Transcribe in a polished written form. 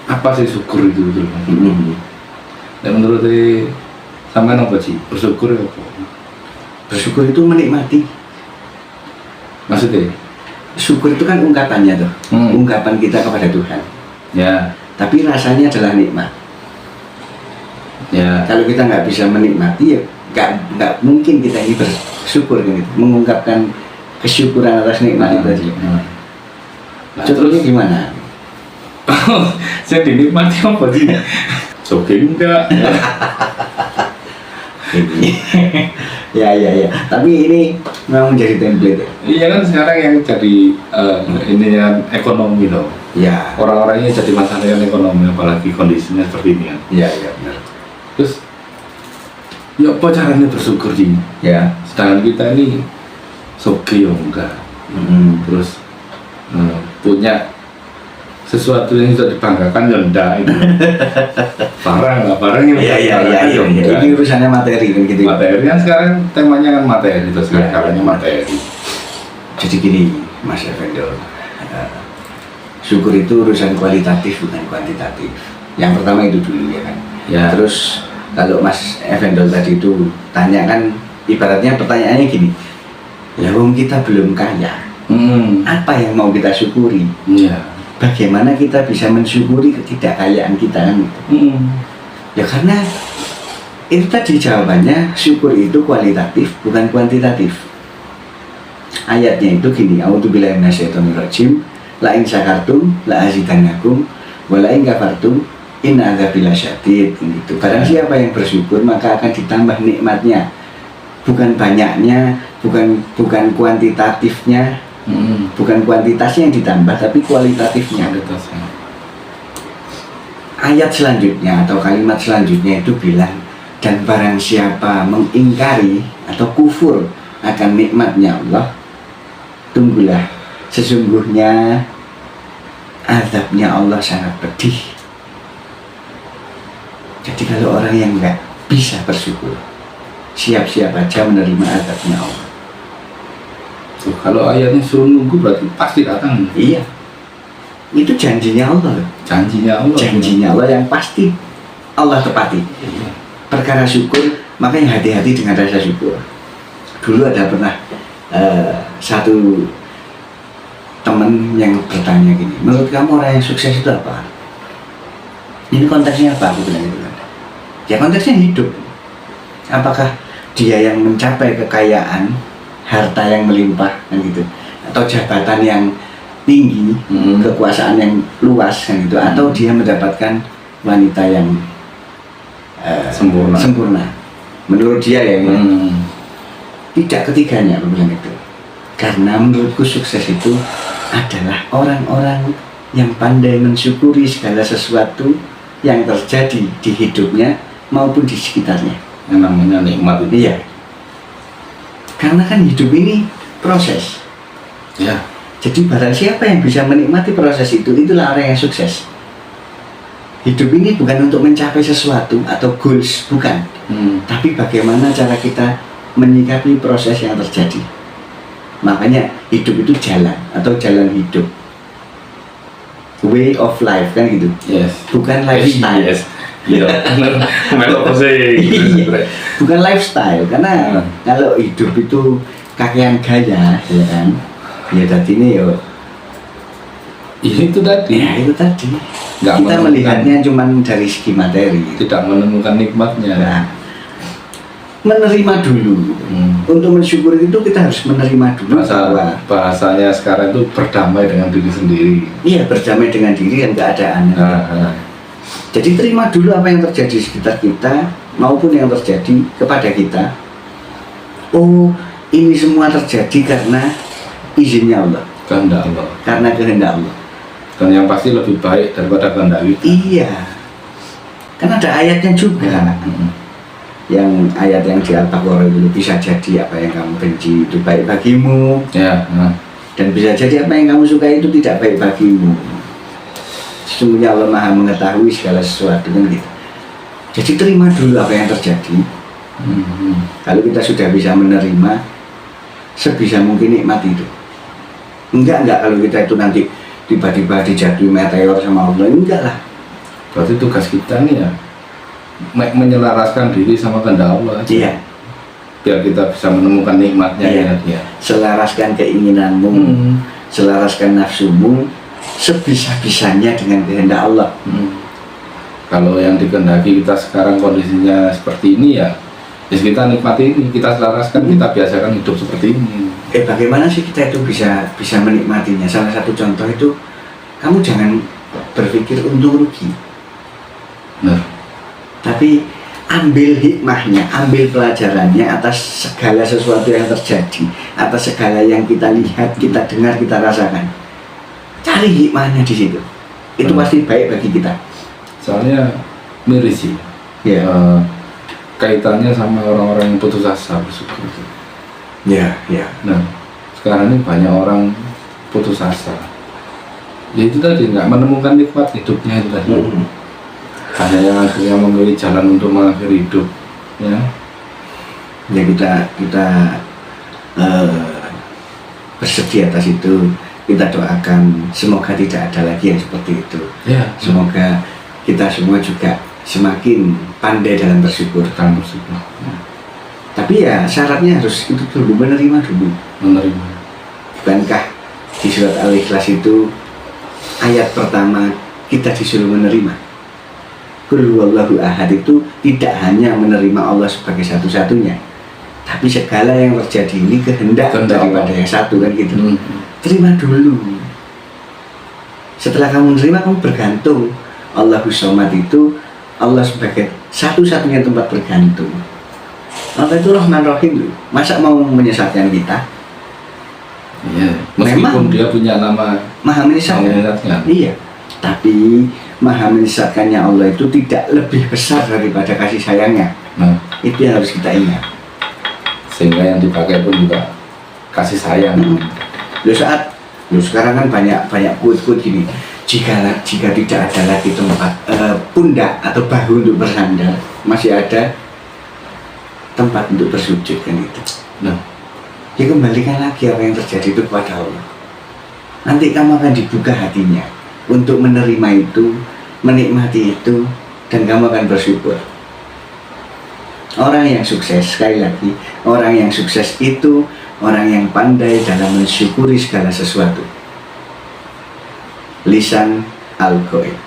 apa sih syukur itu betul? Dan menurut sampean apa sih bersyukur ya apa? Bersyukur itu menikmati. Maksudnya? Syukur itu kan ungkapannya tuh, ungkapan kita kepada Tuhan. Ya. Tapi rasanya adalah nikmat. Ya. Kalau kita nggak bisa menikmati ya nggak mungkin kita ini bersyukur kan gitu. Mengungkapkan kesyukuran atas nikmat itu aja. Contohnya gimana? Saya dinikmati apa sih? Jogging enggak? ya. Tapi ini memang menjadi template. Iya kan sekarang yang jadi ini yang ekonomi loh. Ya. Orang-orangnya jadi masalah yang ekonomi apalagi kondisinya seperti ini kan. Iya benar. Terus ya apa caranya bersyukur sih? Ya. Sedangkan kita ini soge ya enggak. Terus punya sesuatu yang bisa dibanggakan ya enggak itu. Barangnya Iya. Ini urusannya materi kan gitu. Materi kan sekarang temanya kan materi terus sekarangnya materi. Jadi gini Mas Effendi, syukur itu urusan kualitatif bukan kuantitatif. Yang pertama itu dulu ya kan. Ya. Terus kalau Mas Effendi tadi itu tanya kan ibaratnya pertanyaannya gini, ya wong kita belum kaya, apa yang mau kita syukuri? Iya. Bagaimana kita bisa mensyukuri ketidakkayaan kita kan? Ya karena itu tadi jawabannya, syukur itu kualitatif bukan kuantitatif. Ayatnya itu gini, a'udzubillahi minasyaitonirrajim, la in syakartum la azidannakum wa la in kafartum inna adzabi lasyadid gitu. Barang siapa yang bersyukur maka akan ditambah nikmatnya. Bukan banyaknya, bukan kuantitatifnya, bukan kuantitasnya yang ditambah tapi kualitatifnya. Ayat selanjutnya atau kalimat selanjutnya itu bilang, dan barang siapa mengingkari atau kufur akan nikmatnya Allah, tunggulah sesungguhnya azabnya Allah sangat pedih. Jadi kalau orang yang nggak bisa bersyukur, siap-siap aja menerima azabnya Allah. Tuh, kalau ayatnya suruh nunggu berarti pasti datang. Iya, itu janjinya Allah. Janjinya Allah yang pasti Allah tepati. Perkara syukur, makanya hati-hati dengan rasa syukur. Dulu ada pernah satu teman yang bertanya gini, menurut kamu orang yang sukses itu apa? Ini konteksnya apa? Aku bilang gitu kan. Ya konteksnya hidup. Apakah dia yang mencapai kekayaan, harta yang melimpah kan gitu, atau jabatan yang tinggi, kekuasaan yang luas kan gitu, atau dia mendapatkan wanita yang sempurna. Menurut dia ya, tidak ketiganya aku bilang itu. Karena menurutku sukses itu adalah orang-orang yang pandai mensyukuri segala sesuatu yang terjadi di hidupnya maupun di sekitarnya. Yang namanya nikmat itu. Iya. Karena kan hidup ini proses. Ya. Jadi barang siapa yang bisa menikmati proses itu, itulah orang yang sukses. Hidup ini bukan untuk mencapai sesuatu atau goals, bukan. Tapi bagaimana cara kita menyikapi proses yang terjadi. Makanya hidup itu jalan atau jalan hidup. Way of life kan gitu. Yes. Bukan lifestyle. Yes. Iya, benar. Bukan lifestyle, karena kalau hidup itu kakean gaya, ya kan? Ya tadi ini yo. Itu tadi. Ya itu tadi. Nggak kita melihatnya cuma dari segi materi. Tidak menemukan nikmatnya. Nah, menerima dulu. Untuk mensyukuri itu kita harus menerima dulu. Bahasanya sekarang itu berdamai dengan diri sendiri. Iya, berdamai dengan diri dan keadaan. Jadi terima dulu apa yang terjadi di sekitar kita maupun yang terjadi kepada kita. Oh, ini semua terjadi karena izinnya Allah. Kehendak Allah. Karena kehendak Allah. Dan yang pasti lebih baik daripada kehendak kita. Iya. Kan ada ayatnya juga. Yang ayat yang di Al-Baqarah dulu, bisa jadi apa yang kamu benci itu baik bagimu. Ya. Dan bisa jadi apa yang kamu suka itu tidak baik bagimu. Sesungguhnya Allah Maha mengetahui segala sesuatu kan gitu. Jadi terima dulu apa yang terjadi. Kalau kita sudah bisa menerima, sebisa mungkin nikmati itu. Enggak kalau kita itu nanti tiba-tiba dijatuhi meteor sama Allah, enggak lah. Berarti tugas kita nih ya menyelaraskan diri sama kehendak Allah aja. Iya, Biar kita bisa menemukan nikmatnya Iya. ya dia. selaraskan keinginanmu, selaraskan nafsumu sebisa-bisanya dengan kehendak Allah. Kalau yang dikehendaki kita sekarang kondisinya seperti ini ya kita nikmati ini, kita selaraskan, kita biasakan hidup seperti ini. Bagaimana sih kita itu bisa menikmatinya? Salah satu contoh itu, kamu jangan berpikir untung rugi, Nah, tapi ambil hikmahnya, ambil pelajarannya atas segala sesuatu yang terjadi, atas segala yang kita lihat, kita dengar, kita rasakan. Cari hikmahnya di situ. Itu pasti baik bagi kita. soalnya miris sih. Ya, Kaitannya sama orang-orang yang putus asa bersyukur. ya, ya. Nah, sekarang ini banyak orang putus asa. Ya itu tadi, nggak menemukan nikmat hidupnya itu tadi. Hanya yang akhirnya memilih jalan untuk mengakhiri hidup, ya. Ya kita bersedih atas itu. Kita doakan semoga tidak ada lagi yang seperti itu. Ya, Semoga kita semua juga semakin pandai dalam bersyukur. kita bersyukur, Tapi ya syaratnya harus itu dulu, menerima dulu. menerima. Bukankah di surat Al-Ikhlas itu ayat pertama kita disuruh menerima? Qul huwallahu ahad itu tidak hanya menerima Allah sebagai satu-satunya, tapi segala yang terjadi ini kehendak daripada Allah. yang satu, kan gitu. Terima dulu. Setelah kamu menerima, kamu bergantung. Allahus Somad itu Allah sebagai satu-satunya tempat bergantung. Allah itu Rahman Rahim loh. Masa mau menyesatkan kita? Iya, meskipun Memang. dia punya nama Maha menyesatkan. mengingatkan. Iya. Tapi maha menyesatkannya Allah itu tidak lebih besar daripada kasih sayangnya. Nah, Itu yang harus kita ingat. sehingga yang dipakai pun juga kasih sayang. Loh sekarang kan banyak quote-quote gini. Jika tidak ada lagi tempat pundak atau bahu untuk bersandar, masih ada tempat untuk bersujud, kan itu. Nah, Ya kembalikan lagi apa yang terjadi itu kepada Allah. Nanti kamu akan dibuka hatinya untuk menerima itu, menikmati itu, dan kamu akan bersyukur. Orang yang sukses, sekali lagi, orang yang sukses itu orang yang pandai dalam mensyukuri segala sesuatu. Lisan Al-Qaid.